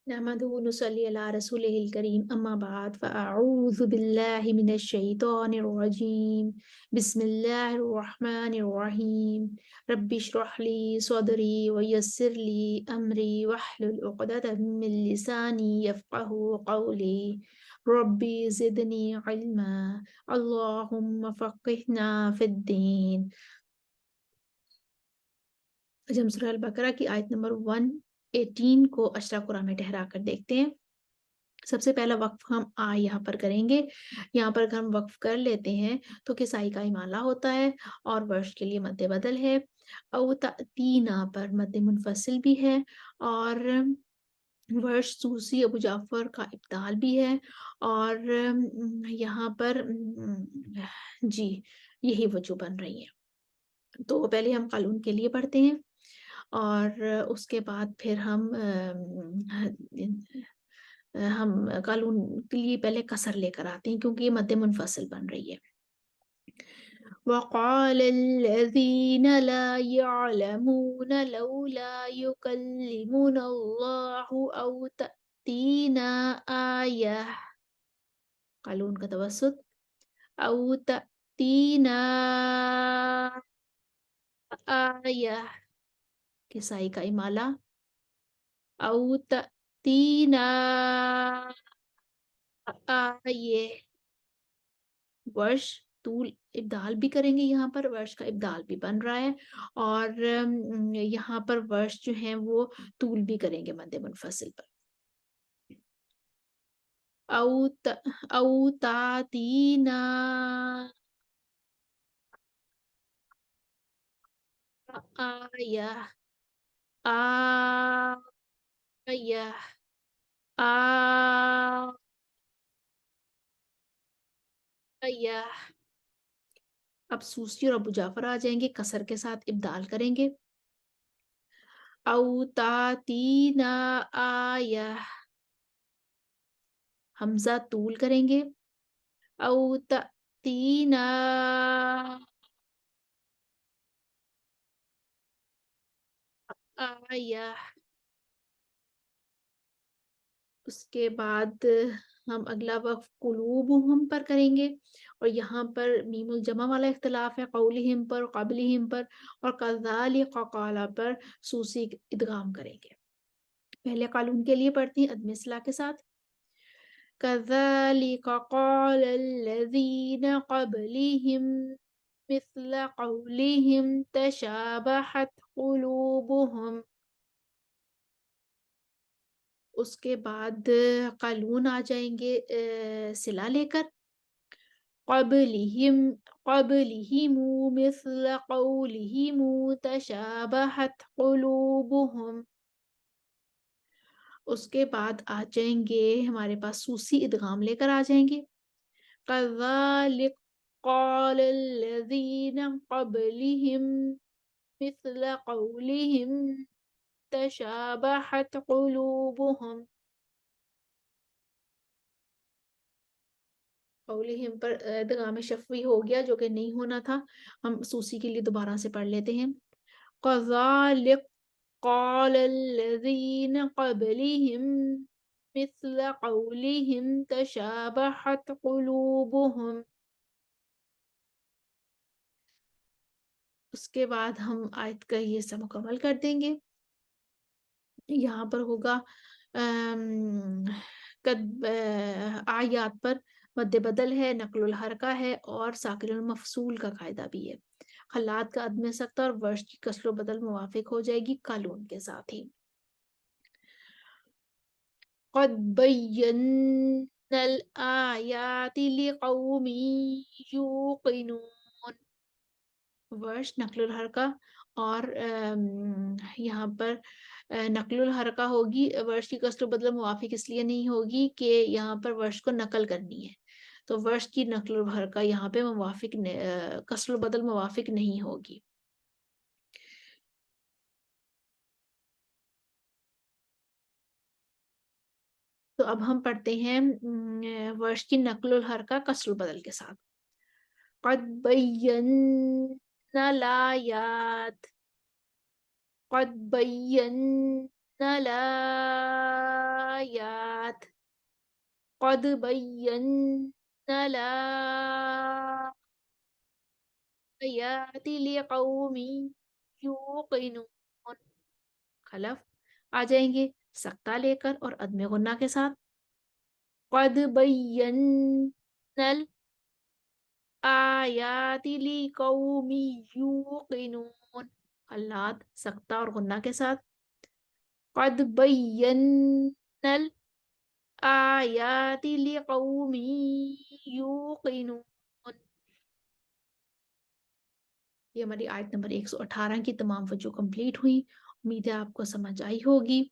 नहमदुहु व नुसल्ली अला रसूलिहिल करीम अम्मा बाद फ़अऊज़ु बिल्लाहि मिनश शैतानिर रजीम बिस्मिल्लाहिर रहमानिर रहीम रब्बिश्रह ली सदरी व यस्सिर ली अमरी वहलुल उक़दतम मिन लिसानी यफ़क़हू क़ौली रब्बी ज़िदनी इल्मा अल्लाहुम्मा फ़क़्हिना फ़िद्दीन। आज हम सूरह अल-बकरा की आयत नंबर 118 को अशरा कुरान में ठहरा कर देखते हैं। सबसे पहला वक्फ हम यहाँ पर करेंगे। यहाँ पर अगर हम वक्फ कर लेते हैं तो किसाई का इमाला होता है और वर्ष के लिए मद्दे बदल है। औ तीना पर मद्दे मुनफसिल भी है और वर्ष सूसी अबू जाफर का इब्दाल भी है और यहाँ पर जी यही वजह बन रही है। तो पहले हम कानून के लिए पढ़ते हैं और उसके बाद फिर हम कानून के लिए पहले कसर लेकर आते हैं क्योंकि ये मद्दे मुनफसिल बन रही है। वक़ाल अल्लज़ीना ला यअलमून लौला युकल्लिमुना अल्लाहु औ तअतीना आयह। कानून का तवस्सुत औ तअतीना आयह किसाई का इमाला औ तअतीना आये वर्ष तूल इब्दाल भी करेंगे। यहाँ पर वर्ष का इब्दाल भी बन रहा है और यहाँ पर वर्ष जो है वो तूल भी करेंगे मद्दे मुनफसिल पर। औ तातीना आया आया आया। अब सूसी और अबू जाफर आ जाएंगे, कसर के साथ इब्दाल करेंगे। औ तातीना आया हमजा तूल करेंगे। औ तातीना आया उसके बाद हम अगला वक्फ कुलूबुहुम पर करेंगे और यहाँ पर मीमुल जमा वाला इख्तिलाफ है कौलिहिम पर, क़ब्लिहिम पर और कज़ालिक क़ाला पर सूसी इदगाम करेंगे। पहले कानून के लिए पढ़ती हैं अदम इस्लाह के साथ। कज़ालिक क़ाल अल्लज़ीना क़ब्लिहिम मिस्ल क़ौलिहिम तशाबहत क़ुलूबुहुम। उसके बाद कानून आ जाएंगे सिला लेकर। क़ब्लिहिम क़ब्लिहिमु मिस्ल क़ौलिहिमु तशाबहत क़ुलूबुहुम। उसके बाद आ जाएंगे हमारे पास सूसी इदगाम लेकर आ जाएंगे। कज़ालिक क़ाल अल्लज़ीना क़ब्लिहिम मिस्ल क़ौलिहिम तशाबहत क़ुलूबुहुम। कौलिहिम पर इदगाम शफ़वी हो गया जो कि नहीं होना था। हम सूसी के लिए दोबारा से पढ़ लेते हैं। कज़ालिक क़ाल अल्लज़ीना क़ब्लिहिम मिस्ल क़ौलिहिम तशाबहत क़ुलूबुहुम। उसके बाद हम आयत का ये हिस्सा मुकम्मल कर देंगे। यहाँ पर होगा आयात पर मद्दे बदल है, नक़्लुल हरका है और साकिनुल मफ़सूल का कायदा भी है। हलात का अदम सख्त और वर्ष की कसरो बदल मुवाफिक हो जाएगी कानून के साथ ही। क़द बय्यन्नल आयाति लिक़ौमिन युक़िनून। वर्ष नक़्लुल हरका और यहाँ पर नक़्लुल हरका होगी। वर्ष की कसर बदल मुवाफिक इसलिए नहीं होगी कि यहाँ पर वर्ष को नकल करनी है, तो वर्ष की नक़्लुल हरका यहाँ पे मुवाफिक कसर बदल मुवाफिक नहीं होगी। तो अब हम पढ़ते हैं वर्ष की नक़्लुल हरका कसर बदल के साथ। क़द बय्यन्नल आयात क़द बय्यन्नल आयात قد بينا الآيات لقوم يوقنون। खलफ आ जाएंगे सक्ता लेकर और अदम गुन्ना के साथ। قد بينا الآيات لقوم يوقنون। हल्लात सक्ता और गुन्ना के साथ। قد بينا الآيات لقوم يوقنون। ये हमारी आयत नंबर 118 की तमाम वजह कंप्लीट हुई। उम्मीद है आपको समझ आई होगी।